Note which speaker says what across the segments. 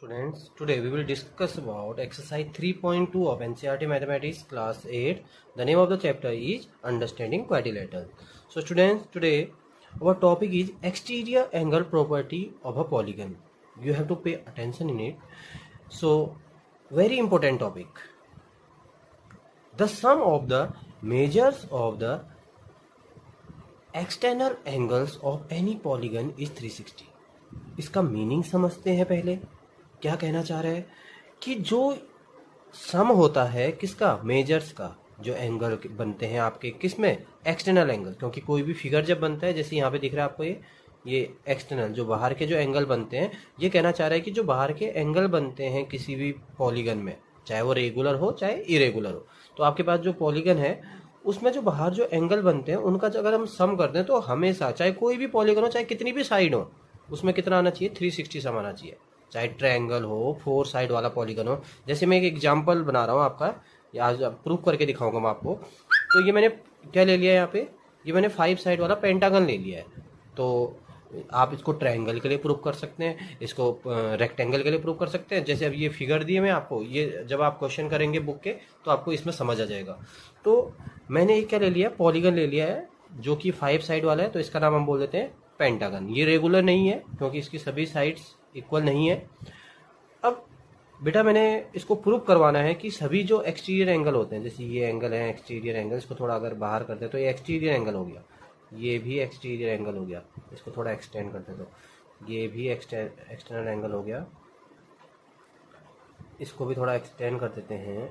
Speaker 1: students, today we will discuss about exercise 3.2 of NCERT Mathematics class 8. The name of the chapter is Understanding Quadrilateral. So students, today our topic is exterior angle property of a polygon. You have to pay attention in it. So very important topic. The sum of the measures of the external angles of any polygon is 360. इसका meaning समझते हैं पहले. क्या कहना चाह रहे हैं कि जो सम होता है किसका, मेजर्स का, जो एंगल बनते हैं आपके किस में, एक्सटर्नल एंगल. क्योंकि कोई भी फिगर जब बनता है, जैसे यहाँ पे दिख रहा है आपको ये एक्सटर्नल जो बाहर के जो एंगल बनते हैं, ये कहना चाह रहा है कि जो बाहर के एंगल बनते हैं किसी भी पॉलीगन में, चाहे वो रेगुलर हो चाहे इरेगुलर हो, तो आपके पास जो पॉलीगन है उसमें जो बाहर जो एंगल बनते हैं उनका अगर हम सम करते हैं तो हमेशा, चाहे कोई भी पॉलीगन हो, चाहे कितनी भी साइड हो, उसमें कितना आना चाहिए, 360 सम आना चाहिए. चाहे ट्रायंगल हो, 4 साइड वाला पॉलीगन हो. जैसे मैं एक एग्जांपल बना रहा हूँ आपका, आज प्रूफ करके दिखाऊंगा मैं आपको. तो ये मैंने क्या ले लिया है यहाँ पे, ये मैंने 5 साइड वाला पेंटागन ले लिया है. तो आप इसको ट्रायंगल के लिए प्रूफ कर सकते हैं, इसको रेक्टेंगल के लिए प्रूफ कर सकते हैं. जैसे अब ये फिगर दिए मैं आपको, ये जब आप क्वेश्चन करेंगे बुक के तो आपको इसमें समझ आ जाएगा. तो मैंने एक क्या ले लिया, पॉलीगन ले लिया है जो कि 5 साइड वाला है, तो इसका नाम हम बोल देते हैं पेंटागन. ये रेगुलर नहीं है क्योंकि इसकी सभी साइड्स इक्वल नहीं है. अब बेटा मैंने इसको प्रूव करवाना है कि सभी जो एक्सटीरियर एंगल होते हैं, जैसे ये एंगल है एक्सटीरियर एंगल, इसको थोड़ा अगर बाहर करते हैं तो ये एक्सटीरियर एंगल हो गया, ये भी एक्सटीरियर एंगल हो गया, इसको थोड़ा एक्सटेंड करते हैं तो ये भी एक्सटर्नल एंगल हो गया, इसको भी थोड़ा एक्सटेंड कर देते हैं,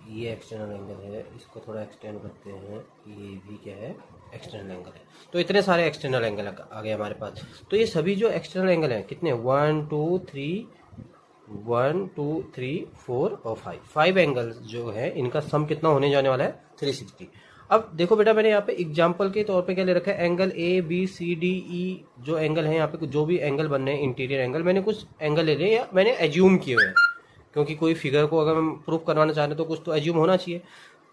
Speaker 1: ये एक्सटर्नल एंगल है, इसको थोड़ा एक्सटेंड करते हैं, ये भी क्या है, एक्सटर्नल एंगल है. तो इतने सारे एक्सटर्नल एंगल आ गए हमारे पास. तो ये सभी जो एक्सटर्नल एंगल हैं कितने, 1 2 3 4 और 5 एंगल्स जो है इनका सम कितना होने जाने वाला है, 360. अब देखो बेटा, मैंने यहाँ पे एग्जाम्पल के तौर पे क्या ले रखा है, angle A B C D E जो एंगल है यहाँ पे, जो भी एंगल बन रहे हैं इंटीरियर एंगल, मैंने कुछ एंगल ले लिए या मैंने एज्यूम किए हुए हैं, क्योंकि कोई फिगर को अगर हम प्रूफ करवाना चाह रहे हैं तो कुछ तो एज्यूम होना चाहिए.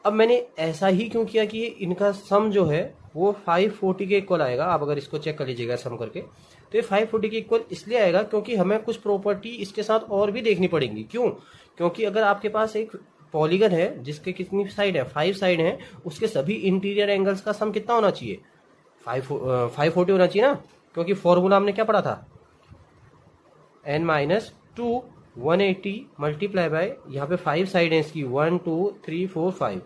Speaker 1: अब मैंने ऐसा ही क्यों किया कि इनका सम जो है वो 540 के इक्वल आएगा. आप अगर इसको चेक कर लीजिएगा सम करके, तो ये 540 के इक्वल इसलिए आएगा क्योंकि हमें कुछ प्रॉपर्टी इसके साथ और भी देखनी पड़ेंगी. क्यों? क्योंकि अगर आपके पास एक पॉलीगन है जिसके कितनी साइड है, 5 साइड है, उसके सभी इंटीरियर एंगल्स का सम कितना होना चाहिए, 540 होना चाहिए ना. क्योंकि फॉर्मूला हमने क्या पढ़ा था, n-2 180 मल्टीप्लाई बाय, यहाँ पे 5 साइड है इसकी, 1 2 3 4 5,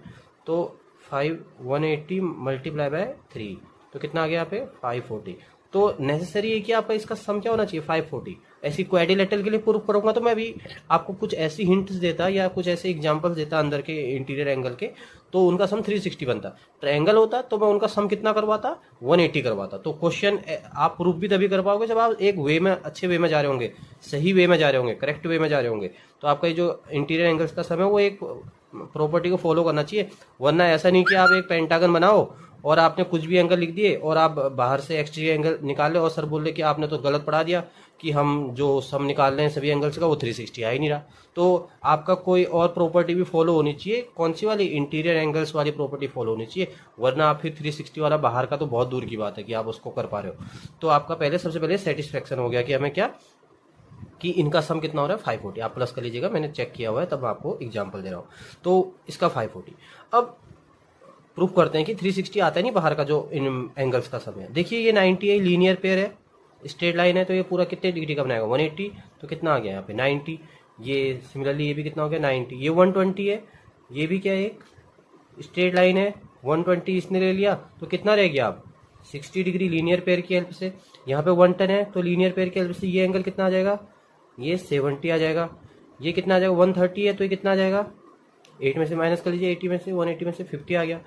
Speaker 1: तो 180 मल्टीप्लाई बाय 3, तो कितना आ गया यहाँ पे 540. तो नेसेसरी है कि आपका इसका सम क्या होना चाहिए, 540. ऐसी क्वाड्रिलेटरल के लिए प्रूफ करूंगा तो मैं भी आपको कुछ ऐसी हिंट्स देता या कुछ ऐसे एग्जांपल्स देता अंदर के इंटीरियर एंगल के, तो उनका सम 360 बनता. ट्रायंगल होता तो मैं उनका सम कितना करवाता, 180 करवाता. तो क्वेश्चन आप प्रूफ भी तभी कर पाओगे जब आप एक वे में, अच्छे वे में जा रहे होंगे, सही वे में जा रहे होंगे, करेक्ट वे में जा रहे होंगे. तो आपका ये जो इंटीरियर एंगल्स का सम है वो एक प्रॉपर्टी को फॉलो करना चाहिए. वरना ऐसा नहीं कि आप एक पेंटागन बनाओ और आपने कुछ भी एंगल लिख दिए और आप बाहर से एक्सटीरियर एंगल निकाल ले और सर बोल रहे कि आपने तो गलत पढ़ा दिया, कि हम जो सम निकाल रहे हैं सभी एंगल्स का वो 360 आ ही नहीं रहा. तो आपका कोई और प्रॉपर्टी भी फॉलो होनी चाहिए. कौन सी वाली, इंटीरियर एंगल्स वाली प्रॉपर्टी फॉलो होनी चाहिए. वरना आप फिर 360 वाला बाहर का तो बहुत दूर की बात है कि आप उसको कर पा रहे हो. तो आपका पहले सबसे पहले सेटिस्फेक्शन हो गया कि हमें क्या, कि इनका सम कितना हो रहा है, 540. आप प्लस कर लीजिएगा, मैंने चेक किया हुआ है, तब आपको एग्जाम्पल दे रहा हूँ. तो इसका 540. अब प्रूफ करते हैं कि 360 आता है नहीं बाहर का जो इन एंगल्स का सम है. देखिए ये 90 है, लीनियर पेयर है, स्ट्रेट लाइन है, तो ये पूरा कितने डिग्री का बनाएगा, 180. तो कितना आ गया यहाँ पे 90. ये सिमिलरली ये भी कितना हो गया 90. ये 120 है, ये भी क्या है, एक स्ट्रेट लाइन है, 120 इसने ले लिया, तो कितना रह गया अब 60 डिग्री लीनियर पेयर की हेल्प से. यहाँ पे 110 है, तो लीनियर पेयर की हेल्प से ये एंगल कितना आ जाएगा, ये 70 आ जाएगा. ये कितना आ जाएगा, 130 है, तो ये कितना आ जाएगा, 8 में से माइनस कर लीजिए, 80 में से 180 में से 50 आ गया.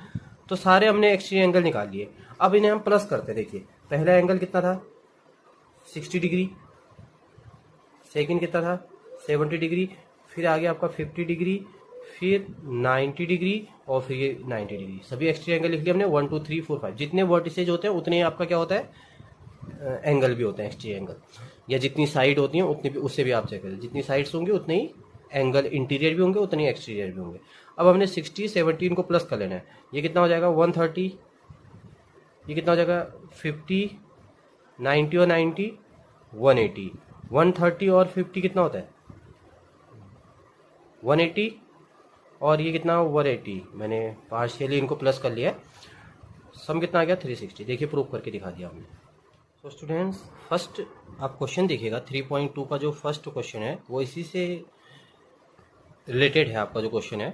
Speaker 1: तो सारे हमने एक्सटीरियर एंगल निकाल लिए. अब इन्हें हम प्लस करते हैं. देखिए पहला एंगल कितना था, 60 डिग्री, सेकंड कितना था 70 डिग्री, फिर आ गया आपका 50 डिग्री, फिर 90 डिग्री और फिर ये 90 डिग्री. सभी एक्सटीरियर एंगल लिख लिए हमने, 1 2 3 4 5. जितने वर्टिसेज होते हैं उतने आपका क्या होता है, एंगल भी होते हैं एक्सटीरियर एंगल, या जितनी साइड होती हैं उतनी भी, उससे भी आप चेक करें, जितनी साइड्स होंगी उतने ही एंगल इंटीरियर भी होंगे, उतने ही एक्सटीरियर भी होंगे. अब हमने 60 17 को प्लस कर लेना है. ये कितना हो जाएगा 130, ये कितना हो जाएगा 50, 90 और 90 180, 130 और 50 कितना होता है 180, और ये कितना 180, मैंने पार्शियली इनको प्लस कर लिया है, सम कितना आ गया 360। देखिए प्रूफ करके दिखा दिया हमने। तो स्टूडेंट्स फर्स्ट आप क्वेश्चन देखिएगा 3.2 का जो फर्स्ट क्वेश्चन है वो इसी से रिलेटेड है। आपका जो क्वेश्चन है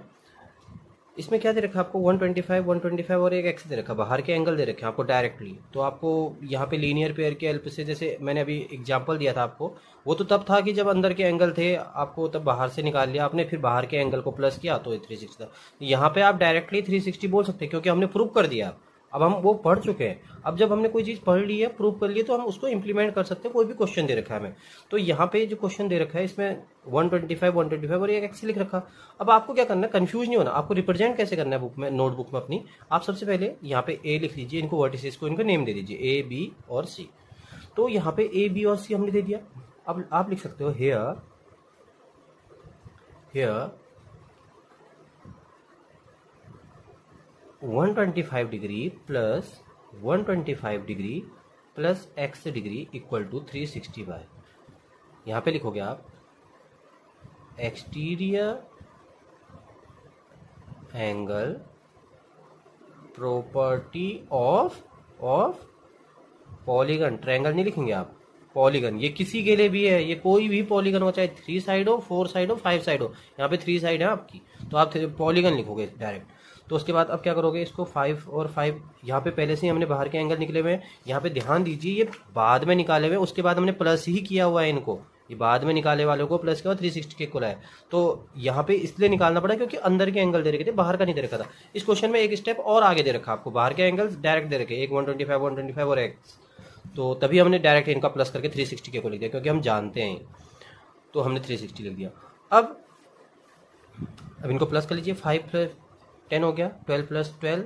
Speaker 1: इसमें क्या दे रखा है आपको 125 और एक एक्स दे रखा है, बाहर के एंगल दे रखे हैं आपको डायरेक्टली। तो आपको यहाँ पे लीनियर पेयर के हेल्प से, जैसे मैंने अभी एग्जांपल दिया था आपको, वो तो तब था कि जब अंदर के एंगल थे, आपको तब बाहर से निकाल लिया आपने, फिर बाहर के एंगल को प्लस किया तो 360 था। यहाँ पे आप डायरेक्टली 360 बोल सकते हैं क्योंकि हमने प्रूव कर दिया। अब हम वो पढ़ चुके हैं। अब जब हमने कोई चीज़ पढ़ ली है, प्रूव कर ली है, तो हम उसको इंप्लीमेंट कर सकते हैं। कोई भी क्वेश्चन दे रखा है हमें, तो यहाँ पे जो क्वेश्चन दे रखा है इसमें 125 और एक एक्स लिख रखा। अब आपको क्या करना है, कंफ्यूज नहीं होना, आपको रिप्रेजेंट कैसे करना है बुक में, नोटबुक में अपनी। आप सबसे पहले यहाँ पे ए लिख लीजिए, इनको वर्टिसेस को इनको नेम दे दीजिए ए बी और सी। तो यहाँ पे ए बी और सी हमने दे दिया। अब आप लिख सकते हो here 125 degree plus 125 degree plus x degree equal to 360 यहाँ पे लिखोगे आप exterior angle property of polygon. Triangle नहीं लिखेंगे आप, पॉलीगन। ये किसी के लिए भी है, ये कोई भी पॉलीगन हो, चाहे 3 साइड हो, 4 साइड हो, 5 साइड हो। यहाँ पे 3 साइड है आपकी, तो आप पॉलीगन लिखोगे डायरेक्ट। तो उसके बाद अब क्या करोगे, इसको 5 और 5, यहाँ पे पहले से ही हमने बाहर के एंगल निकले हुए हैं। यहाँ पे ध्यान दीजिए, ये बाद में निकाले हुए, उसके बाद हमने प्लस ही किया हुआ है इनको। ये बाद में निकाले वालों को प्लस किया और 360 के इक्वल है। तो यहाँ पे इसलिए निकालना पड़ा क्योंकि अंदर के एंगल दे रखे थे, बाहर का नहीं दे रखा था। इस क्वेश्चन में एक स्टेप और आगे दे रखा आपको, बाहर के एंगल्स डायरेक्ट दे रखे, एक 125 और एक्स। तो तभी हमने डायरेक्ट इनका प्लस करके 360 के को लिख दिया, क्योंकि हम जानते हैं। तो हमने 360 लिख दिया। अब इनको प्लस कर लीजिए, 5 प्लस 10 हो गया, 12 plus 12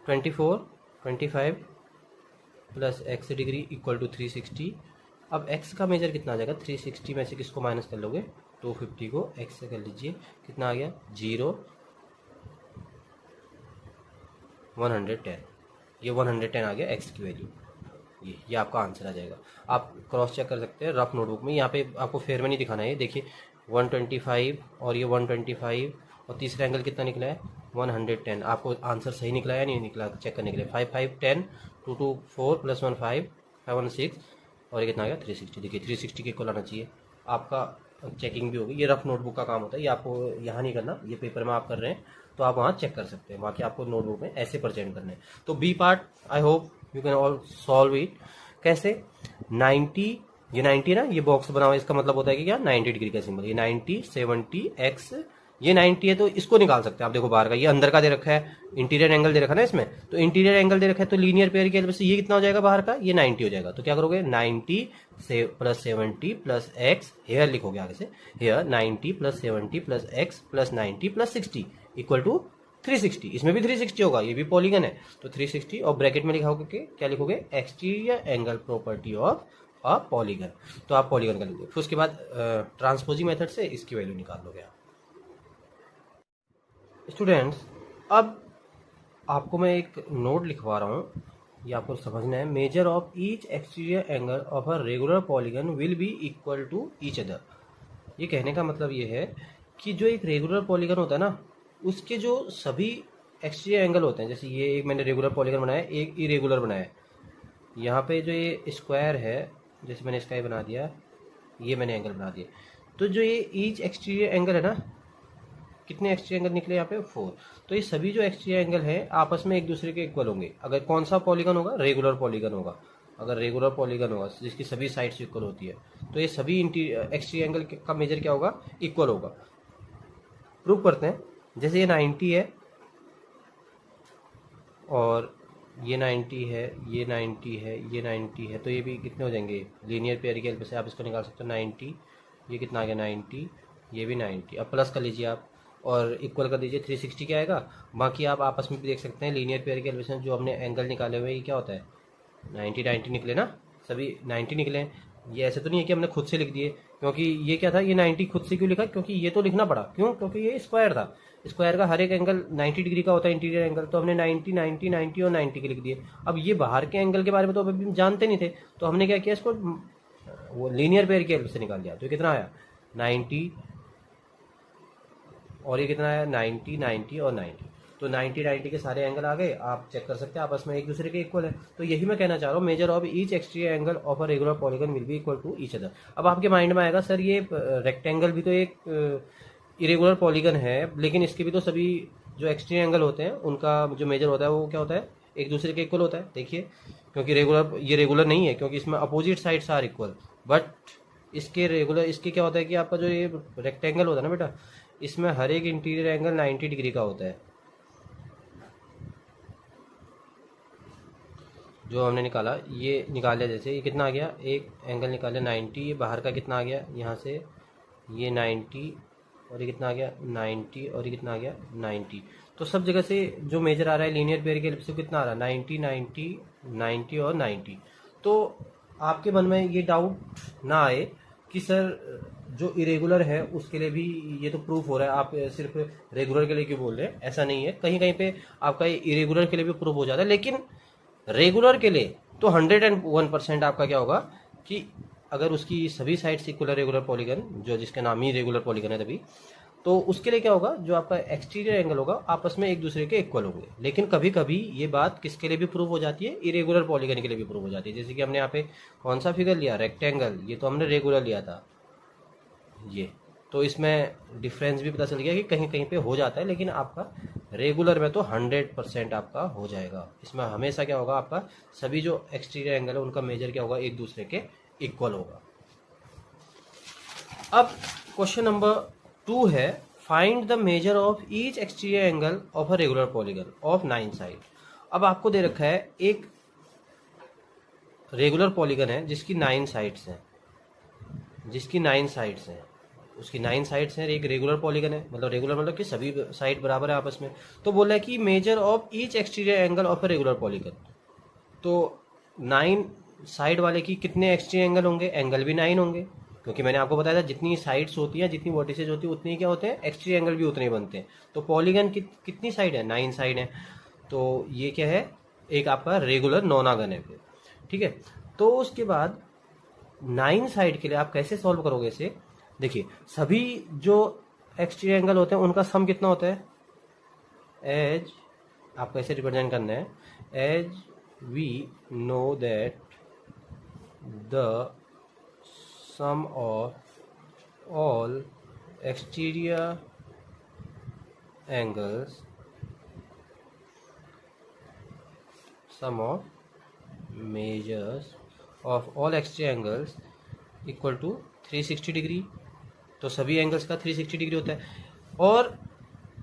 Speaker 1: 24 25 plus x degree equal to 360। अब x का मेजर कितना आ जाएगा, 360 में से किसको माइनस कर लोगे, 250 को x से कर लीजिए, कितना आ गया 0 110। ये 110 आ गया x की वैल्यू। ये आपका आंसर आ जाएगा। आप क्रॉस चेक कर सकते हैं रफ नोटबुक में, यहाँ पे आपको फेयर में नहीं दिखाना है। देखिए 125 और ये 125 और तीसरा एंगल कितना निकला है 110। आपको आंसर सही निकला या नहीं निकला चेक करने के लिए 5 5 10 2 2 4 प्लस 1 5 5 1 6 और ये कितना आ गया 360। देखिए 360 के इक्वल आना चाहिए। आपका चेकिंग भी होगी। ये रफ नोटबुक का काम होता है, ये आपको यहाँ नहीं करना, ये पेपर में आप कर रहे हैं तो आप वहाँ चेक कर सकते हैं। बाकी आपको नोटबुक में ऐसे प्रेजेंट करने हैं। तो B part I hope you can all solve it. कैसे 90, ये 90 ना, ये बॉक्स बना हुआ है, इसका मतलब होता है कि क्या 90 डिग्री का सिंबल। ये 90 70 एक्स, ये 90 है तो इसको निकाल सकते हैं आप। देखो बाहर का, ये अंदर का दे रखा है, इंटीरियर एंगल दे रखा है ना इसमें, तो इंटीरियर एंगल दे रखा है, तो लीनियर पेयर की हेल्प से ये कितना हो जाएगा बाहर का, ये 90 हो जाएगा। तो क्या करोगे 90 से प्लस 70 प्लस एक्स, हेयर लिखोगे आगे से, here 90 plus 70 plus x plus 90 plus 60 equal to 360। इसमें भी 360 होगा, ये भी पॉलीगन है तो 360, और ब्रैकेट में लिखा होगा कि क्या लिखोगे, exterior angle property of a polygon. तो आप पॉलीगन का लिखोगे। फिर उसके बाद ट्रांसपोजिंग मेथड से इसकी वैल्यू निकाल लोगे आप। स्टूडेंट्स अब आपको मैं एक नोट लिखवा रहा हूँ, ये आपको समझना है। Measure of each exterior angle of a regular polygon will be equal to each other. ये कहने का मतलब ये है कि जो एक रेगुलर पॉलीगन होता है ना, उसके जो सभी एक्सटीरियर एंगल होते हैं, जैसे ये एक मैंने रेगुलर पॉलीगन बनाया, एक इरेगुलर बनाया, यहाँ पे जो ये स्क्वायर है, जैसे मैंने इसका ये बना दिया, ये मैंने एंगल बना दिया, तो जो ये ईच एक्सटीरियर एंगल है ना, कितने एक्सटीरियर एंगल निकले यहाँ पे 4। तो ये सभी जो एक्सटीरियर एंगल है आपस में एक दूसरे के इक्वल होंगे। अगर कौन सा पॉलीगन होगा, रेगुलर पॉलीगन होगा। अगर रेगुलर पॉलीगन होगा जिसकी सभी साइड्स इक्वल होती है, तो ये सभी एक्सटीरियर एंगल का मेजर क्या होगा, इक्वल होगा। प्रूव करते हैं। जैसे ये 90 है और ये 90 है, ये 90 है, ये 90 है, तो ये भी कितने हो जाएंगे, लीनियर पेयर की हेल्प से आप इसको निकाल सकते हो। 90, ये कितना आ गया 90, ये भी 90। अब प्लस कर लीजिए आप और इक्वल कर दीजिए, 360 क्या आएगा। बाकी आप आपस में भी देख सकते हैं, लीनियर पेयर की हेल्प से जो हमने एंगल निकाले हुए हैं, ये क्या होता है 90 90 निकले ना, सभी 90 निकले। ये ऐसे तो नहीं है कि हमने खुद से लिख दिए, क्योंकि ये क्या था, ये 90 खुद से क्यों लिखा, क्योंकि ये तो लिखना पड़ा, क्यों, क्योंकि ये स्क्वायर था। स्क्वायर का हर एक एंगल 90 डिग्री का होता है, इंटीरियर एंगल, तो हमने 90 90 90 और 90 के लिख दिए। अब ये बाहर के एंगल के बारे में तो अभी जानते नहीं थे, तो हमने क्या किया, इसको वो लीनियर पेयर की हेल्प से निकाल लिया। तो कितना आया 90 और ये कितना आया 90 90 और 90। तो 90 90 के सारे एंगल आ गए, आप चेक कर सकते हैं आपस में एक दूसरे के इक्वल है। तो यही मैं कहना चाह रहा हूँ, measure of each exterior angle of a regular polygon will be equal to each other. अब आपके माइंड में आएगा सर ये रेक्टेंगल भी तो एक इरेगुलर पॉलीगन है, लेकिन इसके भी तो सभी जो एक्सटीरियर एंगल होते हैं उनका जो मेजर होता है वो क्या होता है, एक दूसरे के इक्वल होता है। देखिए क्योंकि ये रेगुलर नहीं है, क्योंकि इसमें opposite sides are equal, but इसके क्या होता है कि आपका जो ये रेक्टेंगल होता है ना बेटा, इसमें हर एक इंटीरियर एंगल 90 डिग्री का होता है। जो हमने निकाला ये निकाल लिया, जैसे ये कितना आ गया, एक एंगल निकाल लिया 90, ये बाहर का कितना आ गया यहाँ से ये 90 और ये कितना आ गया 90 और ये कितना आ गया 90। तो सब जगह से जो मेजर आ रहा है लीनियर पेयर के हेल्प से कितना आ रहा है 90 90 90 और 90। तो आपके मन में ये डाउट ना आए कि सर जो इरेगुलर है उसके लिए भी ये तो प्रूफ हो रहा है, आप सिर्फ रेगुलर के लिए क्यों बोल रहे हैं। ऐसा नहीं है, कहीं कहीं पे आपका इरेगुलर के लिए भी प्रूफ हो जाता है, लेकिन रेगुलर के लिए तो 101% आपका क्या होगा कि अगर उसकी सभी साइड्स इक्वल रेगुलर पॉलीगन, जो जिसका नाम ही रेगुलर पॉलीगन है तभी, तो उसके लिए क्या होगा, जो आपका एक्सटीरियर एंगल होगा आपस में एक दूसरे के इक्वल होंगे। लेकिन कभी कभी ये बात किसके लिए भी प्रूव हो जाती है, इरेगुलर पॉलीगन के लिए भी प्रूव हो जाती है। जैसे कि हमने यहाँ पे कौन सा फिगर लिया, रेक्टेंगल, ये तो हमने रेगुलर लिया था ये, तो इसमें डिफरेंस भी पता चल गया कि कहीं कहीं पे हो जाता है, लेकिन आपका रेगुलर में तो 100% आपका हो जाएगा। इसमें हमेशा क्या होगा, आपका सभी जो एक्सटीरियर एंगल है उनका मेजर क्या होगा, एक दूसरे के इक्वल होगा। अब क्वेश्चन नंबर 2 है, find the measure of each exterior angle of a regular polygon of 9 side. अब आपको दे रखा है एक रेगुलर पॉलीगन है जिसकी 9 साइड्स हैं, उसकी 9 साइड्स हैं, एक रेगुलर पॉलीगन है, मतलब रेगुलर मतलब कि सभी साइड बराबर है आपस में। तो बोला है कि measure of each exterior angle of a regular polygon. तो 9 साइड वाले की कितने एक्सटीरियर एंगल होंगे, एंगल भी 9 होंगे, क्योंकि मैंने आपको बताया था जितनी साइड्स होती हैं, जितनी वर्टिसेज होती है, उतनी क्या होते हैं, एक्सटीरियर एंगल भी उतने बनते हैं। तो पॉलीगन कितनी साइड है, 9 साइड है। तो ये क्या है, एक आपका रेगुलर नोनागन है। ठीक है, तो उसके बाद 9 साइड के लिए आप कैसे सॉल्व करोगे इसे। देखिए सभी जो एक्सटीरियर एंगल होते हैं उनका सम कितना होता है, एज आपको ऐसे रिप्रेजेंट करना है, as we know that the sum of all exterior angles, sum of measures of all exterior angles equal to 360 degree. तो सभी एंगल्स का 360 डिग्री होता है। और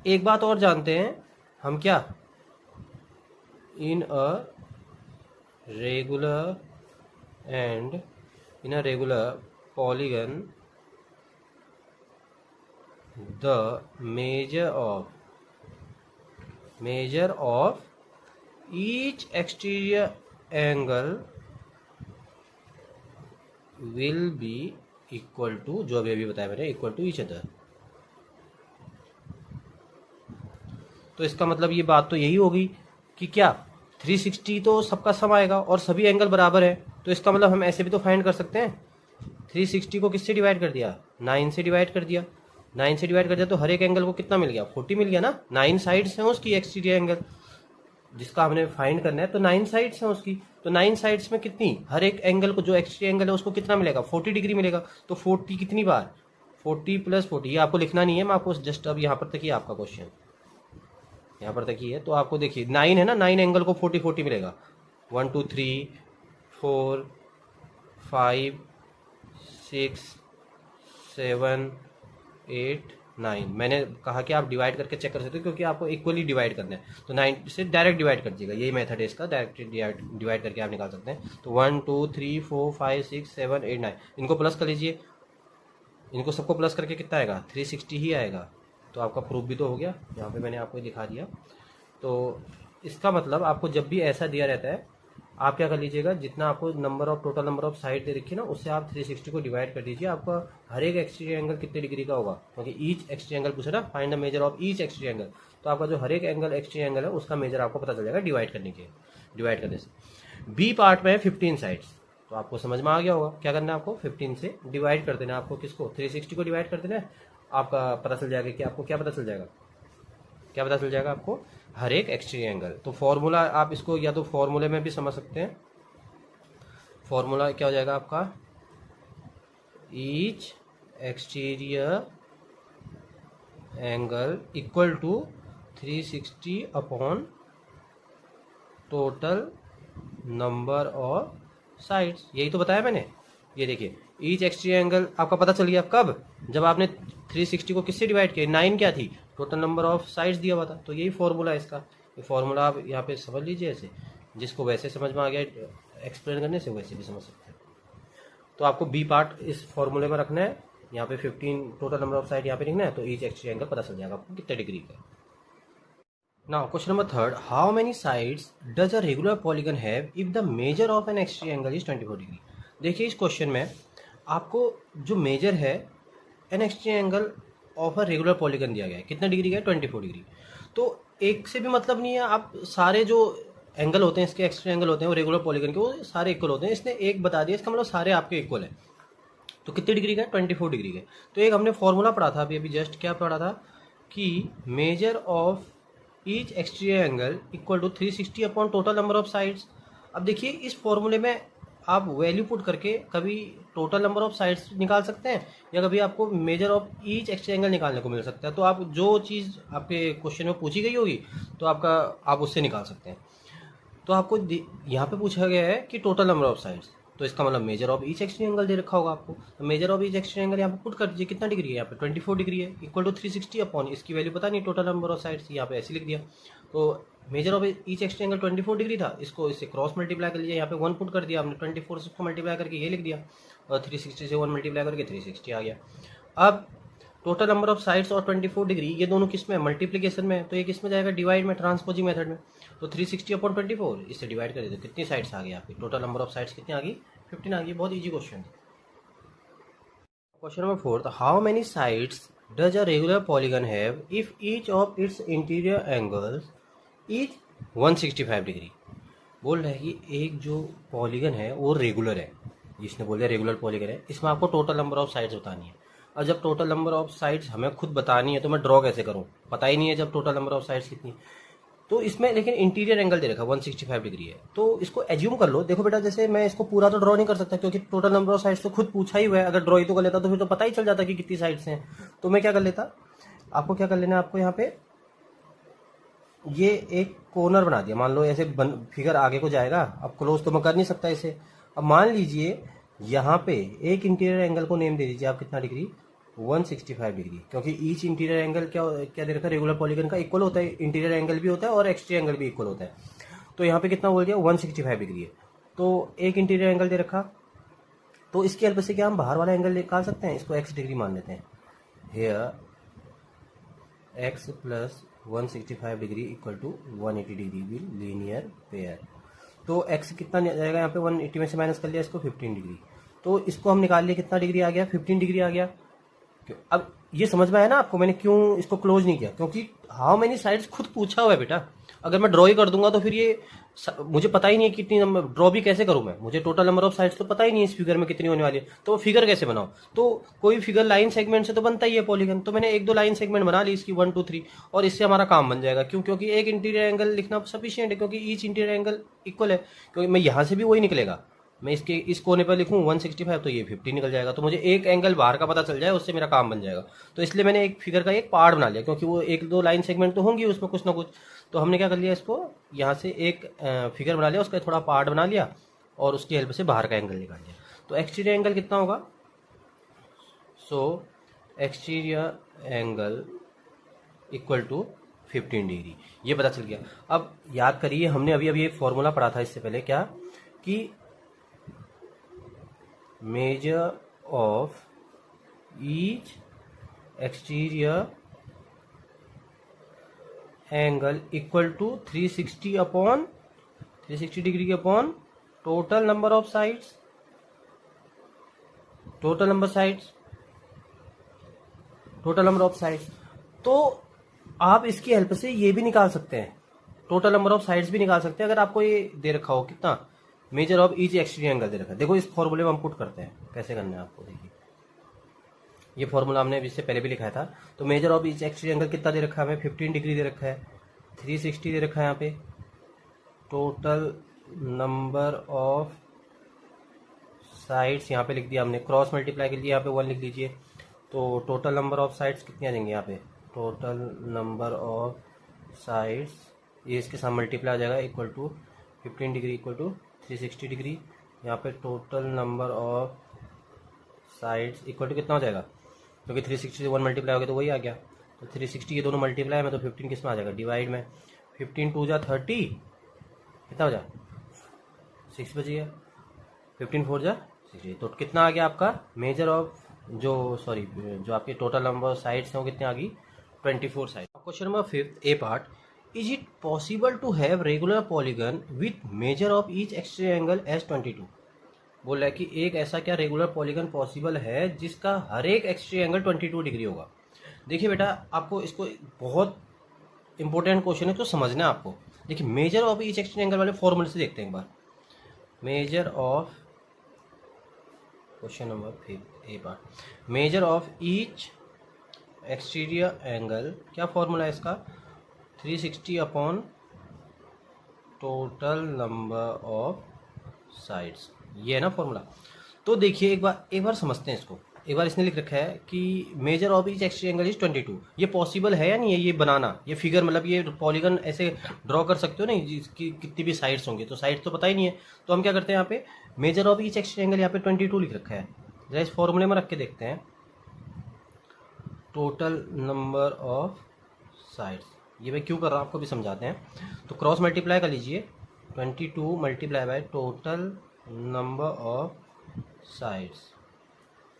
Speaker 1: एक बात और जानते हैं हम, क्या, in a regular polygon the measure of each exterior angle will be equal to, जो अभी बताया मैंने, इक्वल टू ईच अदर। तो इसका मतलब ये बात तो यही होगी कि क्या 360 तो सबका सम आएगा और सभी एंगल बराबर है। तो इसका मतलब हम ऐसे भी तो फाइंड कर सकते हैं, 360 को किससे डिवाइड कर दिया, 9 से डिवाइड कर दिया, 9 से डिवाइड कर दिया तो हर एक एंगल को कितना मिल गया, 40 मिल गया ना। 9 साइड्स हैं उसकी एक्सटीरियर एंगल जिसका हमने फाइंड करना है, तो 9 साइड्स हैं उसकी। तो 9 साइड्स में कितनी, हर एक एंगल को जो एक्सटीरियर एंगल है उसको कितना मिलेगा, 40 डिग्री मिलेगा। तो 40 कितनी बार, 40 + 40, ये आपको लिखना नहीं है, मैं आपको जस्ट अब यहाँ पर तक ही आपका क्वेश्चन यहाँ पर तक ही है। तो आपको देखिए 9 है ना, 9 एंगल को 40 40 मिलेगा, 1 2 3 4 5 6 7 8 9। मैंने कहा कि आप डिवाइड करके चेक कर सकते हो, क्योंकि आपको इक्वली डिवाइड करना है। तो 9 से डायरेक्ट डिवाइड कर दीजिएगा, यही मेथड है इसका, डायरेक्ट डिवाइड करके आप निकाल सकते हैं। तो 1 2 3 4 5 6 7 8 9, इनको प्लस कर लीजिए, इनको सबको प्लस करके कितना आएगा, 360 ही आएगा। तो आपका प्रूफ भी तो हो गया, यहाँ पे मैंने आपको दिखा दिया। तो इसका मतलब आपको जब भी ऐसा दिया रहता है, आप क्या कर लीजिएगा, जितना आपको टोटल नंबर ऑफ साइड दे रखी है ना, उससे आप 360 को डिवाइड कर दीजिए। आपका हर एक एक्सटीरियर एंगल कितने डिग्री का होगा, क्योंकि ईच एक्सटीरियर एंगल पूछा ना, find the measure of each exterior angle. तो आपका जो हर एक एंगल एक्सटीरियर एंगल है उसका मेजर आपको पता चल जाएगा डिवाइड करने से। बी पार्ट में है 15 साइड्स, तो आपको समझ में आ गया होगा क्या करना है, आपको 15 से डिवाइड कर देना है। आपको किसको, 360 को डिवाइड कर देना है। आपका पता चल जाएगा कि आपको क्या पता चल जाएगा, क्या पता चल जाएगा आपको, हर एक एक्सटीरियर एंगल। तो फॉर्मूला आप इसको या तो फॉर्मूले में भी समझ सकते हैं। फॉर्मूला क्या हो जाएगा आपका, each exterior angle equal to 360 upon total number of sides. यही तो बताया मैंने। ये देखिए ईच एक्सटीरियर एंगल आपका पता चल गया कब, जब आपने 360 को किससे डिवाइड किया, 9 क्या थी, टोटल नंबर ऑफ साइड्स दिया हुआ था। तो यही फॉर्मूला है इसका। ये फॉर्मूला आप यहाँ पे समझ लीजिए ऐसे, जिसको वैसे समझ में आ गया एक्सप्लेन करने से वैसे भी समझ सकते हैं। तो आपको बी पार्ट इस फॉर्मूले में रखना है। यहाँ पे 15 टोटल नंबर ऑफ साइड यहाँ पे लिखना है, तो ईच एक्सटीरियर एंगल पता चल जाएगा आपको कितने डिग्री का। Now question number 3, how many sides does a regular polygon have if the measure of an exterior angle is 24 degree? देखिए इस क्वेश्चन में आपको जो मेजर है N exterior angle of a regular polygon दिया गया है, कितना डिग्री का है, 24 डिग्री। तो एक से भी मतलब नहीं है, आप सारे जो एंगल होते हैं इसके एक्सटीरियर एंगल होते हैं वो रेगुलर पॉलीगन के, वो सारे इक्वल होते हैं। इसने एक बता दिया, इसका मतलब सारे आपके इक्वल है। तो कितने डिग्री का है, 24 डिग्री का। तो एक हमने फॉर्मूला पढ़ा था अभी जस्ट, क्या पढ़ा था कि measure of each exterior angle equal to 360 upon total number of sides. अब देखिए इस फॉर्मूले में आप वैल्यू पुट करके कभी टोटल नंबर ऑफ साइड्स निकाल सकते हैं या कभी आपको major of each exterior angle निकालने को मिल सकता है। तो आप जो चीज़ आपके क्वेश्चन में पूछी गई होगी तो आप उससे निकाल सकते हैं। तो आपको यहाँ पे पूछा गया है कि टोटल नंबर ऑफ साइड्स, तो इसका मतलब measure of each exterior angle दे रखा होगा आपको। तो measure of each exterior angle यहाँ पे पुट कर दीजिए, कितना डिग्री है यहाँ पे, 24 डिग्री है, इक्वल टू 360 अपॉन इसकी वैल्यू पता नहीं टोटल नंबर ऑफ साइड्स, यहाँ पे ऐसे लिख दिया। तो measure of each exterior angle 24 degree था, इसको इससे क्रॉस मल्टीप्लाई कर लीजिए, यहाँ पे 1 पुट कर दिया हमने, 24 से मल्टीप्लाई करके ये लिख दिया और 360 से 1 मल्टीप्लाई करके 360 आ गया। अब टोटल नंबर ऑफ साइड्स और 24 डिग्री ये दोनों किस में, मल्टीप्लिकेशन में, तो ये किस में जाएगा, डिवाइड में, ट्रांसपोजिंग मेथड में। तो 360 अपॉन 24 इससे डिवाइड कर देते, कितनी साइड्स आ गई आपकी, टोटल नंबर ऑफ साइड्स कितनी आ गई, 15 आ गई। बहुत इजी क्वेश्चन है। Question number 4, how many sides does a regular polygon have if each of its interior angles is 165 degree. बोल रहा है कि एक जो पॉलीगन है वो रेगुलर है, जिसने बोल दिया रेगुलर पॉलीगन है, इसमें आपको टोटल नंबर ऑफ साइड्स बतानी है। और जब टोटल नंबर ऑफ साइड्स हमें खुद बतानी है तो मैं ड्रॉ कैसे करूं, पता ही नहीं है जब टोटल नंबर ऑफ साइड्स कितनी। तो इसमें लेकिन इंटीरियर एंगल दे रखा 165 डिग्री है, तो इसको एज्यूम कर लो। देखो बेटा जैसे मैं इसको पूरा तो ड्रॉ नहीं कर सकता क्योंकि टोटल नंबर ऑफ साइड्स तो खुद पूछा ही हुआ है। अगर ड्रॉ ही तो कर लेता तो फिर तो पता ही चल जाता कि कितनी साइड्स हैं। तो मैं क्या कर लेता, आपको क्या कर लेना है, आपको यहाँ पे ये एक कॉर्नर बना दिया, मान लो ऐसे फिगर आगे को जाएगा। अब क्लोज तो मैं कर नहीं सकता इसे। अब मान लीजिए यहाँ पे एक इंटीरियर एंगल को नेम दे दीजिए आप, कितना डिग्री, 165 डिग्री, क्योंकि ईच इंटीरियर एंगल क्या दे रखा है, रेगुलर पॉलीगन का इक्वल होता है, इंटीरियर एंगल भी होता है और एक्सटीरियर एंगल भी इक्वल होता है। तो यहाँ पे कितना बोल दिया, 165 डिग्री है। तो एक इंटीरियर एंगल दे रखा, तो इसकी हेल्प से क्या हम बाहर वाला एंगल निकाल सकते हैं, इसको x डिग्री मान लेते हैं। Here x plus 165 degree equal to 180 degree will linear pair. तो x कितना जाएगा यहाँ पे, 180 में से माइनस कर लिया इसको, 15 डिग्री। तो इसको हम निकाल लिए, कितना डिग्री आ गया, 15 डिग्री आ गया। अब ये समझ में आया ना आपको मैंने क्यों इसको क्लोज नहीं किया, क्योंकि हाउ मेनी साइड्स खुद पूछा हुआ है बेटा। अगर मैं ड्रॉ ही कर दूंगा तो फिर ये मुझे पता ही नहीं है कितनी नंबर, ड्रॉ भी कैसे करूं मैं, मुझे टोटल नंबर ऑफ साइड्स तो पता ही नहीं है इस फिगर में कितनी होने वाली है, तो फिगर कैसे बनाऊं। तो कोई फिगर लाइन सेगमेंट से तो बनता ही है पॉलीगन, तो मैंने 1-2 लाइन सेगमेंट बना ली इसकी 1 2 3, और इससे हमारा काम बन जाएगा। क्यों, क्योंकि एक इंटीरियर एंगल लिखना सफिशियंट है, क्योंकि ईच इंटीरियर एंगल इक्वल है। क्योंकि मैं यहाँ से भी वही निकलेगा, मैं इसके इस कोने पर लिखूं 165 तो ये 50 निकल जाएगा, तो मुझे एक एंगल बाहर का पता चल जाए, उससे मेरा काम बन जाएगा। तो इसलिए मैंने एक फिगर का एक पार्ट बना लिया, क्योंकि वो 1-2 लाइन सेगमेंट तो होंगी उसमें कुछ ना कुछ। तो हमने क्या कर लिया, इसको यहाँ से एक फिगर बना लिया, उसका थोड़ा पार्ट बना लिया और उसकी हेल्प से बाहर का एंगल निकाल लिया। तो एक्सटीरियर एंगल कितना होगा, so exterior angle equal to 15 degree, ये पता चल गया। अब याद करिए हमने अभी एक फॉर्मूला पढ़ा था इससे पहले, क्या कि measure of each exterior angle equal to 360 upon 360 degree के upon total number of sides, total number of sides. तो आप इसकी हेल्प से ये भी निकाल सकते हैं, टोटल नंबर ऑफ साइड्स भी निकाल सकते हैं। अगर आपको ये दे रखा हो कितना, measure of each exterior angle दे रखा है। देखो इस फॉर्मूले में हम पुट करते हैं, कैसे करना है आपको देखिए। ये फॉर्मूला हमने इससे पहले भी लिखा था। तो measure of each exterior angle कितना दे रखा है हमें, 15 डिग्री दे रखा है, 360 दे रखा है यहाँ पे। टोटल नंबर ऑफ साइड्स यहाँ पे लिख दिया हमने, क्रॉस मल्टीप्लाई के लिए यहाँ पे 1 लिख लीजिए। तो टोटल नंबर ऑफ साइड्स कितनी आ जाएंगे यहाँ पे, टोटल नंबर ऑफ साइड्स ये इसके साथ मल्टीप्लाई आ जाएगा, equal to 15 degree equal to 360 degree. यहाँ पे total number of sides equal to कितना हो जाएगा, क्योंकि 360 से 1 मल्टीप्लाई हो गया तो वही आ गया। तो 360 ये दोनों मल्टीप्लाई में, तो 15 किस में आ जाएगा, डिवाइड में। 15 2 जा 30, कितना हो जाए 6 बजिए, 15 4 जा 60। तो कितना आ गया आपका मेजर ऑफ जो आपके टोटल नंबर ऑफ साइड्स हैं वो कितने आ गई, 24 side. Question number 5 A part, is it possible to have regular polygon with measure of each exterior angle as 22। बोल रहा है कि एक ऐसा क्या रेगुलर पॉलीगन पॉसिबल है जिसका हर एक एक्सटीरियर एंगल 22 डिग्री होगा। देखिए बेटा, आपको इसको बहुत इंपॉर्टेंट क्वेश्चन है, तो समझना है आपको। देखिए measure of each exterior angle वाले फॉर्मूले से देखते हैं एक बार। Measure of question number 5 A part, measure of each exterior angle, क्या फॉर्मूला है इसका, 360 upon total number of sides, ये है ना फॉर्मूला। तो देखिए एक बार समझते हैं इसको। एक बार इसने लिख रखा है कि measure of each exterior angle is 22। ये पॉसिबल है या नहीं है ये बनाना, ये फिगर, मतलब ये पॉलीगन ऐसे ड्रॉ कर सकते हो नहीं, जिसकी कितनी भी साइड्स होंगे। तो साइड्स तो पता ही नहीं है, तो हम क्या करते हैं यहाँ पे major of each exterior angle यहाँ पे 22 लिख रखा है। जरा इस फॉर्मूले में रख के देखते हैं, टोटल नंबर ऑफ साइड्स, ये मैं क्यों कर रहा हूँ आपको भी समझाते हैं। तो क्रॉस मल्टीप्लाई कर लीजिए, 22 multiply by total number of sides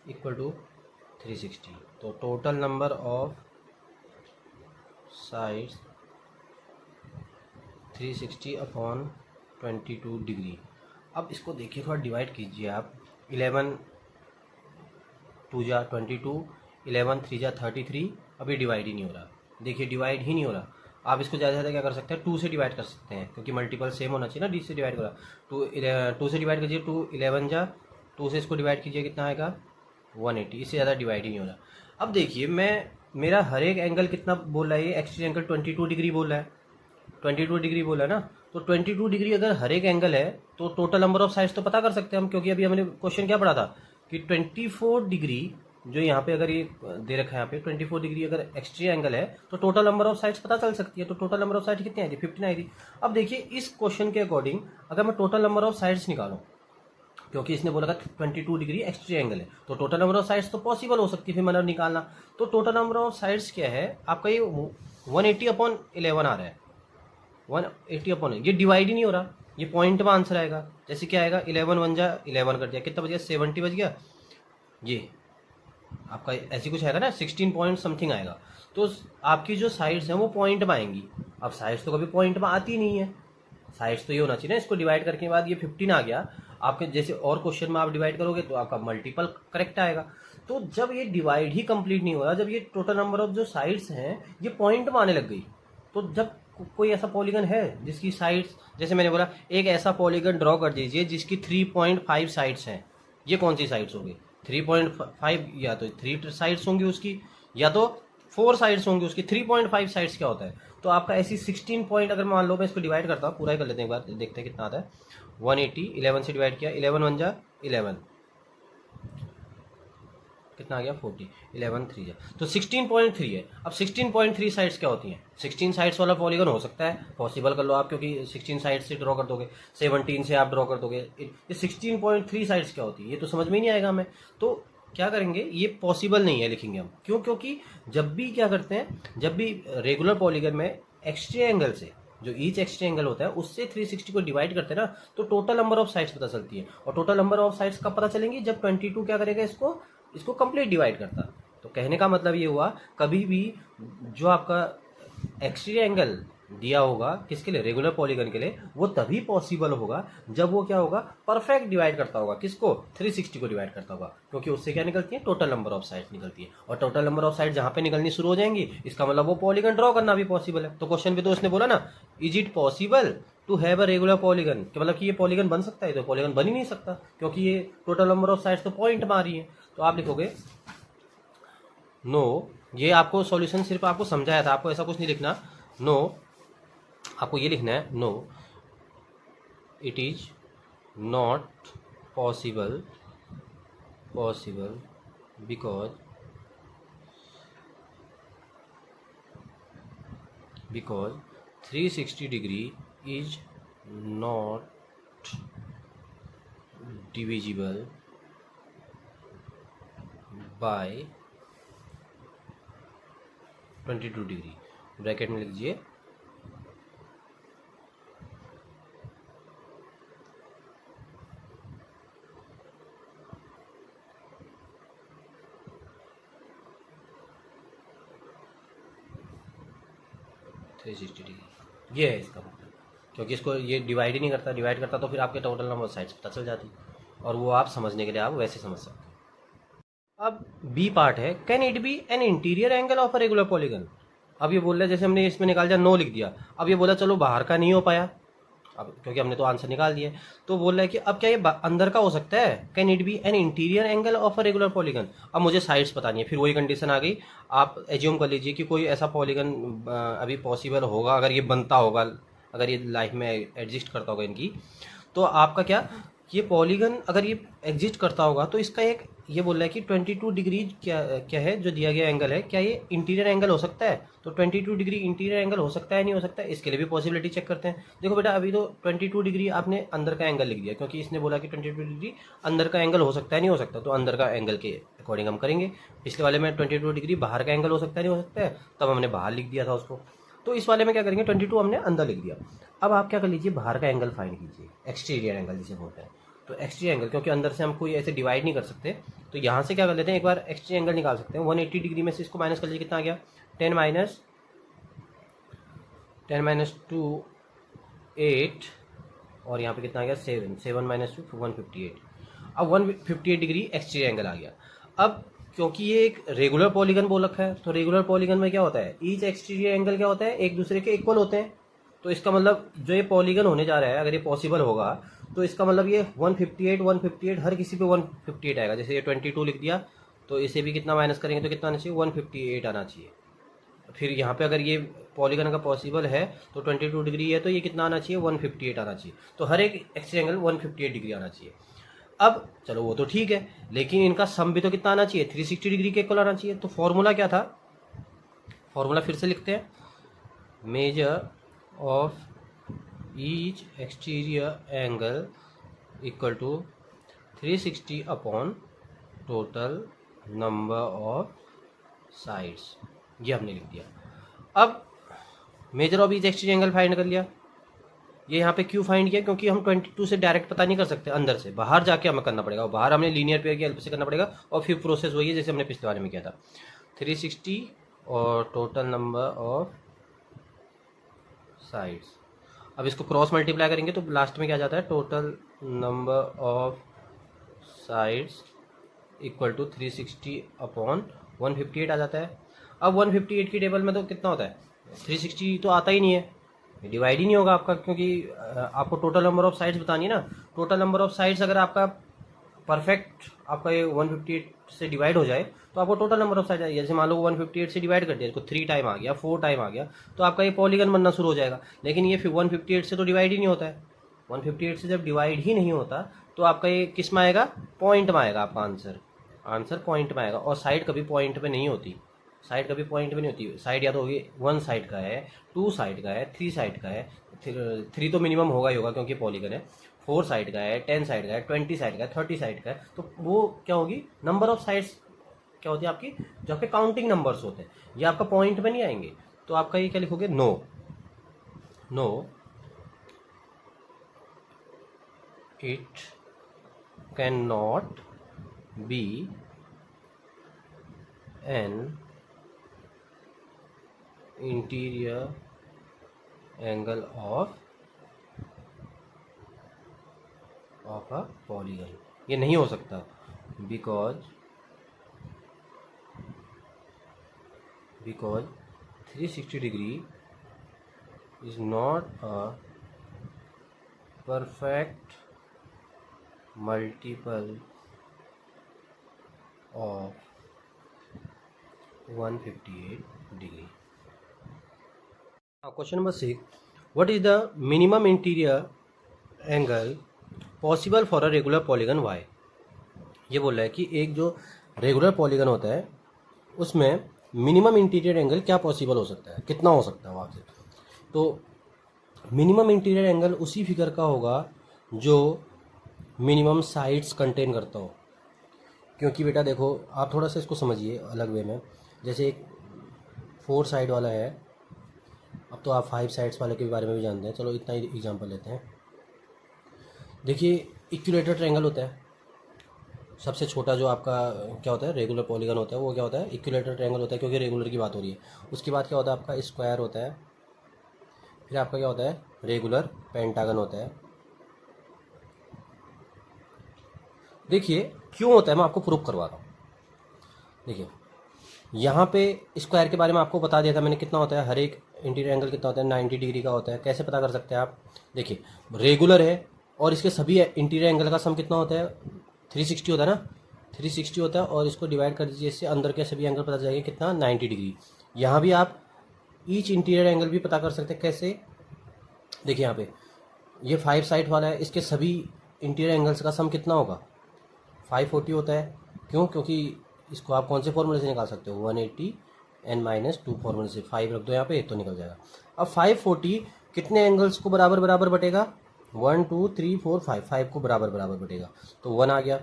Speaker 1: equal to 360। तो total number of sides 360 upon 22 degree. अब इसको देखिए, थोड़ा डिवाइड कीजिए आप। 11 2 जा 22, 11 3 जा 33। अभी डिवाइड ही नहीं हो रहा, देखिए डिवाइड ही नहीं हो रहा। आप इसको ज़्यादा से ज़्यादा क्या कर सकते हैं, 2 से डिवाइड कर सकते हैं, क्योंकि मल्टीपल सेम होना चाहिए ना, डी से डिवाइड करा। 2 से डिवाइड कीजिए, 2 11 जा 2 से इसको डिवाइड कीजिए, कितना आएगा 180। इससे ज़्यादा डिवाइड ही नहीं हो रहा। अब देखिए मेरा हर एक एंगल कितना बोल रहा है, ये एक्सटीरियर एंगल 22 डिग्री बोल रहा है, 22 डिग्री बोला है ना। तो 22 डिग्री अगर हर एक एंगल है तो टोटल नंबर ऑफ साइड्स तो पता कर सकते हैं हम, क्योंकि अभी हमने क्वेश्चन क्या पढ़ा था कि 24 डिग्री जो यहाँ पे अगर ये दे रखा है, यहाँ पे 24 डिग्री अगर एक्सटीरियर एंगल है तो टोटल नंबर ऑफ साइड्स पता चल सकती है। तो टोटल नंबर ऑफ साइड्स कितनी आई थी, 15 आई थी। अब देखिए इस क्वेश्चन के अकॉर्डिंग अगर मैं टोटल नंबर ऑफ साइड्स निकालूं, क्योंकि इसने बोला था 22 डिग्री एक्सटीरियर एंगल है, तो टोटल नंबर ऑफ साइड्स तो पॉसिबल हो सकती है फिर मतलब निकालना। तो टोटल नंबर ऑफ साइड्स क्या है आपका, ये 180 अपॉन 11 आ रहा है, 180 अपॉन, ये डिवाइड ही नहीं हो रहा, ये पॉइंट में आंसर आएगा। जैसे क्या आएगा, 11 1 जा 11 कर दिया, कितना बच गया 70 बच गया। ये आपका ऐसी कुछ आएगा ना, 16 पॉइंट समथिंग आएगा। तो आपकी जो साइड्स हैं वो पॉइंट में आएंगी। अब साइड्स तो कभी पॉइंट में आती नहीं है, साइड्स तो ये होना चाहिए ना, इसको डिवाइड करने के बाद ये 15 आ गया आपके। जैसे और क्वेश्चन में आप डिवाइड करोगे तो आपका मल्टीपल करेक्ट आएगा। तो जब ये डिवाइड ही कंप्लीट नहीं हो रहा, जब ये टोटल नंबर ऑफ जो साइड्स हैं ये पॉइंट में आने लग गई, तो जब कोई ऐसा पॉलीगन है जिसकी साइड्स, जैसे मैंने बोला एक ऐसा पॉलीगन ड्रॉ कर दीजिए जिसकी 3.5 साइड्स हैं, ये कौन सी साइड्स होगी, 3.5, या तो 3 साइड्स होंगी उसकी, या तो 4 साइड्स होंगी उसकी। 3.5 साइड्स क्या होता है, तो आपका ऐसी 16 पॉइंट, अगर मान लो मैं इसको डिवाइड करता हूँ, पूरा ही कर लेते हैं एक बार, देखते हैं कितना आता है। 180 11 से डिवाइड किया, 11 1 जा 11, कितना आ गया 40, 11 3 जा, तो 16.3 है। अब 16.3 साइड्स क्या होती हैं, 16 साइड्स वाला पॉलीगन हो सकता है, पॉसिबल कर लो आप, क्योंकि 16 साइड्स से ड्रॉ कर दोगे, 17 से आप ड्रॉ कर दोगे। ये 16.3 साइड्स क्या होती है, ये तो समझ में ही नहीं आएगा हमें। तो क्या करेंगे, ये पॉसिबल नहीं है लिखेंगे हम, क्यों, क्योंकि जब भी क्या करते हैं, जब भी रेगुलर पॉलीगन में एक्सटीरियर एंगल से, जो ईच एक्सटीरियर एंगल होता है उससे 360 को डिवाइड करते हैं ना, तो टोटल नंबर ऑफ साइड्स पता चलती है। और टोटल नंबर ऑफ साइड्स कब पता चलेंगी, जब 22 क्या करेगा, इसको कंप्लीट डिवाइड करता। तो कहने का मतलब ये हुआ, कभी भी जो आपका एक्सटीरियर एंगल दिया होगा किसके लिए, रेगुलर पॉलीगन के लिए, वो तभी पॉसिबल होगा जब वो क्या होगा, परफेक्ट डिवाइड करता होगा, किसको, 360 को डिवाइड करता होगा, क्योंकि उससे क्या निकलती है, टोटल नंबर ऑफ साइड्स निकलती है, और टोटल नंबर ऑफ साइड जहां पे निकलनी शुरू हो जाएंगी इसका मतलब वो पॉलीगन ड्रॉ करना भी पॉसिबल है। तो क्वेश्चन भी तो उसने बोला ना, is it possible to have a regular polygon, मतलब कि ये पॉलीगन बन सकता है, तो पॉलीगन बन ही नहीं सकता क्योंकि ये टोटल नंबर ऑफ साइड्स तो पॉइंट मारी है। तो आप लिखोगे नो, ये आपको सॉल्यूशन सिर्फ आपको समझाया था, आपको ऐसा कुछ नहीं लिखना। नो, आपको ये लिखना है, no it is not possible because because 360 degree is not divisible by 22 degree, bracket में लिख दीजिए 360 डिग्री, ये है इसका मतलब, क्योंकि इसको ये डिवाइड ही नहीं करता, डिवाइड करता तो फिर आपके टोटल नंबर साइड्स पता चल जाती, और वो आप समझने के लिए आप वैसे समझ सकते हैं। अब बी पार्ट है, can it be an interior angle of a regular polygon. अब ये बोल रहा है, जैसे हमने इसमें निकाल दिया, नो लिख दिया, अब ये बोला चलो बाहर का नहीं हो पाया, अब क्योंकि हमने तो आंसर निकाल दिया है, तो बोल रहा है कि अब क्या ये अंदर का हो सकता है, can it be an interior angle of a regular polygon. अब मुझे साइड्स पता नहीं है, फिर वही कंडीशन आ गई, आप एज्यूम कर लीजिए कि कोई ऐसा पॉलीगन अभी पॉसिबल होगा, अगर ये बनता होगा, अगर ये लाइफ में एग्जिस्ट करता होगा इनकी, तो आपका क्या, ये पॉलीगन अगर ये एग्जिस्ट करता होगा तो इसका एक, ये बोल रहा है कि 22 डिग्री क्या क्या है जो दिया गया एंगल है, क्या ये इंटीरियर एंगल हो सकता है, तो 22 डिग्री इंटीरियर एंगल हो सकता है नहीं हो सकता है, इसके लिए भी पॉसिबिलिटी चेक करते हैं। देखो बेटा, अभी तो 22 डिग्री आपने अंदर का एंगल लिख दिया, क्योंकि इसने बोला कि 22 डिग्री अंदर का एंगल हो सकता है नहीं हो सकता, तो अंदर का एंगल के अकॉर्डिंग हम करेंगे। पिछले वाले में 22 डिग्री बाहर का एंगल हो सकता है नहीं हो सकता है, तब हमने बाहर लिख दिया था उसको, तो इस वाले में क्या करेंगे, 22 हमने अंदर लिख दिया। अब आप क्या कर लीजिए, बाहर का एंगल फाइंड कीजिए, एक्सटीरियर एंगल जिसे बोलते हैं। तो एक्सटीरियर एंगल, क्योंकि अंदर से हम कोई ऐसे डिवाइड नहीं कर सकते, तो यहाँ से क्या कर लेते हैं, एक बार एक्सटीरियर एंगल निकाल सकते हैं। 180 डिग्री में से इसको माइनस कर लीजिए, कितना आ गया, 10 माइनस 2 8, और यहाँ पे कितना आ गया 7, 7 माइनस 2 158। अब 158 डिग्री एक्सटीरियर एंगल आ गया। अब क्योंकि ये एक रेगुलर पॉलीगन बोल रखा है, तो रेगुलर पॉलीगन में क्या होता है, ईच एक्सटीरियर एंगल क्या होता है, एक दूसरे के इक्वल होते हैं, तो इसका मतलब जो ये पॉलीगन होने जा रहा है, अगर ये पॉसिबल होगा तो इसका मतलब ये 158 हर किसी पे 158 आएगा। जैसे ये 22 लिख दिया, तो इसे भी कितना माइनस करेंगे तो कितना आना चाहिए, 158 आना चाहिए। फिर यहाँ पे अगर ये पॉलीगन का पॉसिबल है तो 22 डिग्री है, तो ये कितना आना चाहिए, 158 आना चाहिए, तो हर एक एक्सिस एंगल 158 डिग्री आना चाहिए। अब चलो वो तो ठीक है, लेकिन इनका सम भी तो कितना आना चाहिए, 360 डिग्री के इक्वल आना चाहिए। तो फॉर्मूला क्या था, फॉर्मूला फिर से लिखते हैं, measure of each exterior angle equal to 360 upon total number of sides, ये हमने लिख दिया। अब measure of each exterior angle find कर लिया, ये यहाँ पे क्यों फाइंड किया, क्योंकि हम 22 से डायरेक्ट पता नहीं कर सकते, अंदर से बाहर जाके हमें करना पड़ेगा, बाहर हमने लीनियर पेयर की हेल्प से करना पड़ेगा, और फिर प्रोसेस वही है जैसे हमने पिछले वाले में किया था, 360 और टोटल नंबर ऑफ साइड्स। अब इसको क्रॉस मल्टीप्लाई करेंगे तो लास्ट में क्या जाता है, total number of sides equal to 360 upon 158 आ जाता है। अब 158 की टेबल में तो कितना होता है, 360 तो आता ही नहीं है, डिवाइड ही नहीं होगा आपका, क्योंकि आपको टोटल नंबर ऑफ साइड्स बतानी है ना। टोटल नंबर ऑफ साइड्स अगर आपका परफेक्ट आपका ये 158 से डिवाइड हो जाए तो आपको टोटल नंबर ऑफ साइड आएगी। जैसे मान लो 158 से डिवाइड कर दिया, इसको 3 टाइम आ गया, 4 टाइम आ गया, तो आपका ये पॉलीगन बनना शुरू हो जाएगा। लेकिन ये फिर 158 से तो डिवाइड ही नहीं होता है, 158 से जब डिवाइड ही नहीं होता तो आपका ये किस में आएगा, पॉइंट में आएगा आपका आंसर पॉइंट में आएगा। और साइड कभी पॉइंट में नहीं होती, साइड कभी पॉइंट में नहीं होती। साइड या तो होगी 1 साइड का है, 2 साइड का है, 3 साइड का है, 3 तो मिनिमम होगा ही होगा क्योंकि पॉलीगन है, 4 साइड का है, 10 साइड का है, 20 साइड का है, 30 साइड का है, तो वो क्या होगी, नंबर ऑफ साइड्स क्या होती है आपकी, जो आपके काउंटिंग नंबर्स होते हैं, ये आपका पॉइंट में नहीं आएंगे। तो आपका ये क्या लिखोगे, no it can not be an interior angle of a polygon, ये नहीं हो सकता because 360 degree is not a perfect multiple of 158 degree. Question number 6, what is the minimum interior angle possible for a regular polygon why. ये बोल रहा है कि एक जो रेगुलर पॉलीगन होता है उसमें मिनिमम इंटीरियर एंगल क्या पॉसिबल हो सकता है, कितना हो सकता है वहाँ से। तो मिनिमम इंटीरियर एंगल उसी फिगर का होगा जो मिनिमम साइड्स कंटेन करता हो। क्योंकि बेटा देखो, आप थोड़ा सा इसको समझिए अलग वे में। जैसे एक 4 साइड वाला है, अब तो आप 5 साइड्स वाले के बारे में भी जानते हैं, चलो इतना ही एग्जांपल लेते हैं। देखिए इक्विलेटर ट्रायंगल होता है, सबसे छोटा जो आपका क्या होता है रेगुलर पॉलीगन होता है वो क्या होता है इक्विलेटर ट्रायंगल होता है, क्योंकि रेगुलर की बात हो रही है। उसके बाद क्या होता है आपका स्क्वायर होता है, फिर आपका क्या होता है रेगुलर पेंटागन होता है। देखिए क्यों होता है, मैं आपको प्रूफ करवा रहा हूँ। देखिए यहाँ पे स्क्वायर के बारे में आपको बता दिया था मैंने, कितना होता है हर एक इंटीरियर एंगल कितना होता है 90 डिग्री का होता है। कैसे पता कर सकते हैं आप, देखिए रेगुलर है और इसके सभी इंटीरियर एंगल का सम कितना होता है 360 होता है ना, 360 होता है, और इसको डिवाइड कर दीजिए इससे, अंदर के सभी एंगल पता चलेगा कितना 90 डिग्री। यहाँ भी आप ईच इंटीरियर एंगल भी पता कर सकते हैं। कैसे, देखिए यहाँ पे ये 5 साइड वाला है, इसके सभी इंटीरियर एंगल्स का सम कितना होगा 540 होता है। क्यों, क्योंकि इसको आप कौन से फॉर्मूले से निकाल सकते हो 180 n-2 फॉर्मूले से, 5 रख दो यहाँ पे तो निकल जाएगा। अब 540 कितने एंगल्स को बराबर बराबर बटेगा 1 2 3 4 5, 5 को बराबर बराबर बटेगा तो 1 आ गया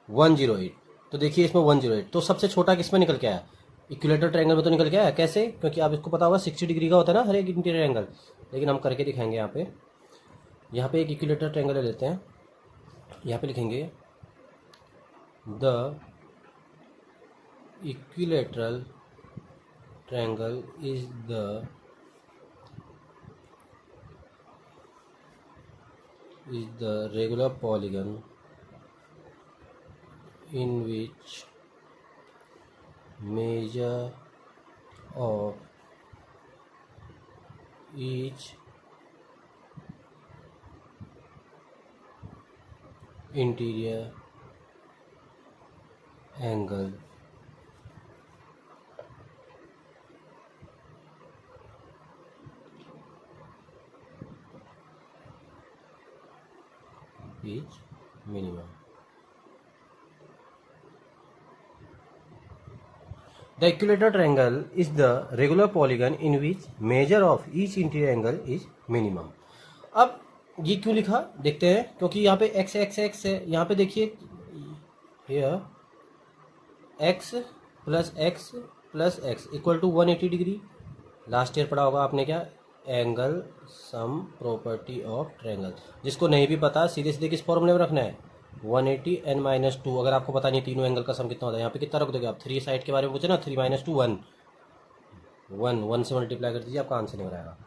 Speaker 1: 108। तो देखिए इसमें 108, तो सबसे छोटा किसमें निकल के आया इक्विलेटर ट्रायंगल में तो निकल के आया। कैसे, क्योंकि आप इसको पता होगा 60 डिग्री का होता है ना हर एक इंटीरियर एंगल। लेकिन हम करके दिखाएंगे यहाँ पे एक इक्विलेटर ट्रायंगल ले लेते हैं, यहाँ पे लिखेंगे the equilateral triangle is the regular polygon in which measure of each interior angle is minimum. The equilateral triangle is the regular polygon in which measure of each interior angle is minimum. अब ये क्यों लिखा देखते हैं, क्योंकि यहाँ पे x x x है, यहाँ पे देखिए here x plus x equal to 180 degree. Last year पढ़ा होगा आपने क्या, angle sum property of triangle. जिसको नहीं भी पता सीधे सीधे किस फॉर्मूले में रखना है 180 n-2। अगर आपको पता नहीं तीनों एंगल का सम कितना होता है, यहाँ पे कितना रख दोगे आप, 3 साइड के बारे में पूछे ना, 3 - 2 1 से मल्टीप्लाई कर दीजिए, आपका आंसर नहीं आएगा।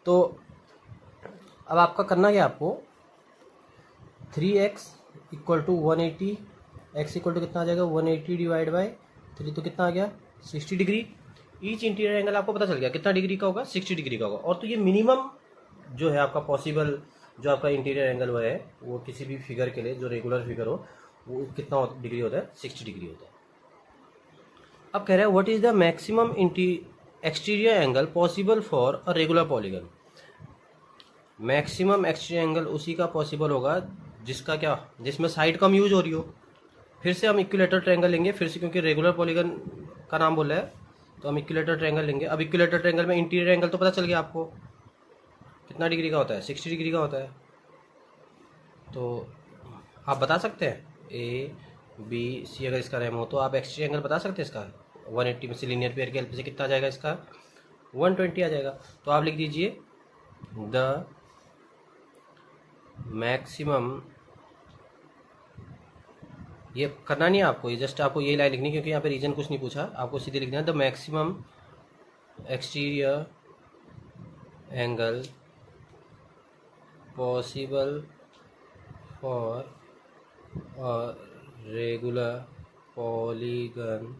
Speaker 1: तो अब आपका करना क्या, आपको 3x equal to 180, x equal to कितना आ जाएगा 180 डिवाइड बाई 3, तो कितना आ गया 60 डिग्री। ईच इंटीरियर एंगल आपको पता चल गया कितना डिग्री का होगा 60 डिग्री का होगा। और तो ये मिनिमम जो है आपका पॉसिबल जो आपका इंटीरियर एंगल वो है, वो किसी भी फिगर के लिए जो रेगुलर फिगर हो वो कितना डिग्री होता है 60 डिग्री होता है। अब कह रहा है what is the maximum exterior angle possible for a regular polygon. Maximum exterior angle उसी का पॉसिबल होगा जिसका क्या, जिसमें साइड कम यूज हो रही हो। फिर से हम इक्विलेटर ट्रायंगल लेंगे फिर से, क्योंकि रेगुलर पॉलीगन का नाम बोल रहा है तो हम इक्विलेटर ट्रायंगल लेंगे। अब इक्विलेटर ट्रायंगल में इंटीरियर एंगल तो पता चल गया आपको कितना डिग्री का होता है 60 डिग्री का होता है। तो आप बता सकते हैं ABC अगर इसका रैम हो तो आप एक्सटीरियर एंगल बता सकते हैं इसका 180 में से लीनियर पेयर की हेल्प से कितना आ जाएगा इसका 120 आ जाएगा। तो आप लिख दीजिए द मैक्सिमम, ये करना नहीं है आपको, ये जस्ट आपको ये लाइन लिखनी है क्योंकि यहाँ पे रीजन कुछ नहीं पूछा, आपको सीधे लिखना है the maximum exterior angle possible for a regular polygon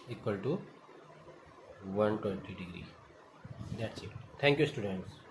Speaker 1: equal to 120 degree. That's it. Thank you, students.